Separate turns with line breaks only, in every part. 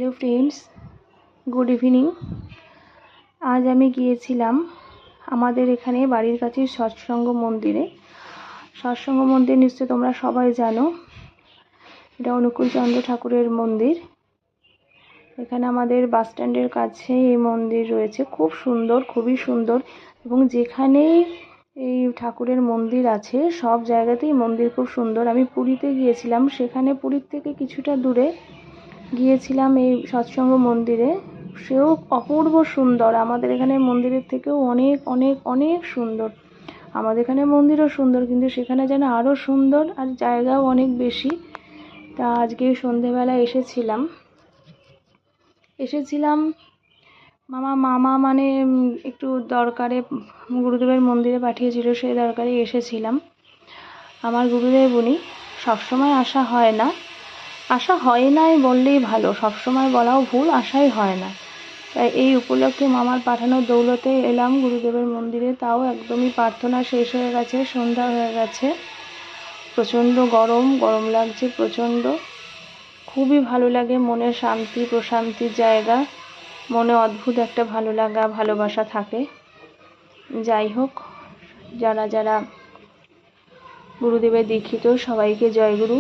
Hello friends, good evening. আজ আমি গিয়েছিলাম আমাদের এখানে বাড়ির কাছে সৎসঙ্গ মন্দিরে। সৎসঙ্গ মন্দির নিশ্চয় তোমরা সবাই জানো, এটা অনুকূলচন্দ্র ঠাকুরের মন্দির। এখানে আমাদের বাস স্ট্যান্ডের কাছে এই মন্দির রয়েছে, খুব সুন্দর, খুবই সুন্দর। এবং যেখানেই এই ঠাকুরের মন্দির আছে সব জায়গাতেই মন্দির খুব সুন্দর। আমি পুরীতে গিয়েছিলাম, সেখানে পুরীর থেকে কিছুটা দূরে গিয়েছিলাম এই সৎসঙ্গ মন্দিরে, সেও অপূর্ব সুন্দর। আমাদের এখানে মন্দিরের থেকেও অনেক অনেক অনেক সুন্দর। আমাদের এখানে মন্দিরও সুন্দর, কিন্তু সেখানে যেন আরও সুন্দর, আর জায়গাও অনেক বেশি। তা আজকে সন্ধেবেলা এসেছিলাম মামা মানে একটু দরকারে গুরুদেবের মন্দিরে পাঠিয়েছিল, সেই দরকারে এসেছিলাম। আমার গুরুদেব উনি, সবসময় আসা হয় নাই বললেই ভালো, সবসময় বলাও ভুল, আসাই হয় না। তাই এই উপলক্ষে মামার পাঠানোর দৌলতে এলাম গুরুদেবের মন্দিরে। তাও একদমই প্রার্থনা শেষ হয়ে গেছে, সন্ধ্যা হয়ে গেছে, প্রচণ্ড গরম লাগছে, প্রচণ্ড। খুবই ভালো লাগে, মনে শান্তি প্রশান্তির জায়গা, মনে অদ্ভুত একটা ভালো লাগা ভালোবাসা থাকে। যাই হোক, যারা যারা গুরুদেবের দীক্ষিত সবাইকে জয়গুরু,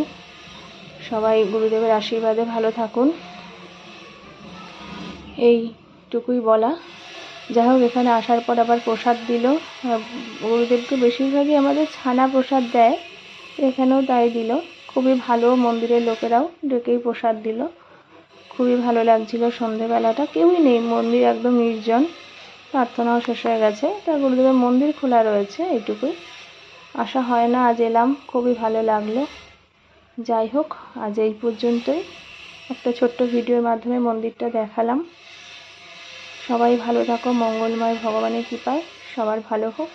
সবাই গুরুদেবের আশীর্বাদে ভালো থাকুন, এইটুকুই বলা। যাই হোক, এখানে আসার পর আবার প্রসাদ দিল। গুরুদেবকে বেশিরভাগই আমাদের ছানা প্রসাদ দেয়, এখানেও তাই দিল। খুবই ভালো, মন্দিরের লোকেরাও ডেকেই প্রসাদ দিল। খুবই ভালো লাগছিল সন্ধেবেলাটা, কেউই নেই, মন্দির একদম নির্জন, প্রার্থনাও শেষ হয়ে গেছে। তা গুরুদেবের মন্দির খোলা রয়েছে, এইটুকুই। আসা হয় না, আজ এলাম, খুবই ভালো লাগলো। যাই হোক, আজ এই পর্যন্তই। একটা ছোট্ট ভিডিওর মাধ্যমে মন্দিরটা দেখালাম। সবাই ভালো থাকো, মঙ্গলময় ভগবানের কৃপায় সবার ভালো হোক।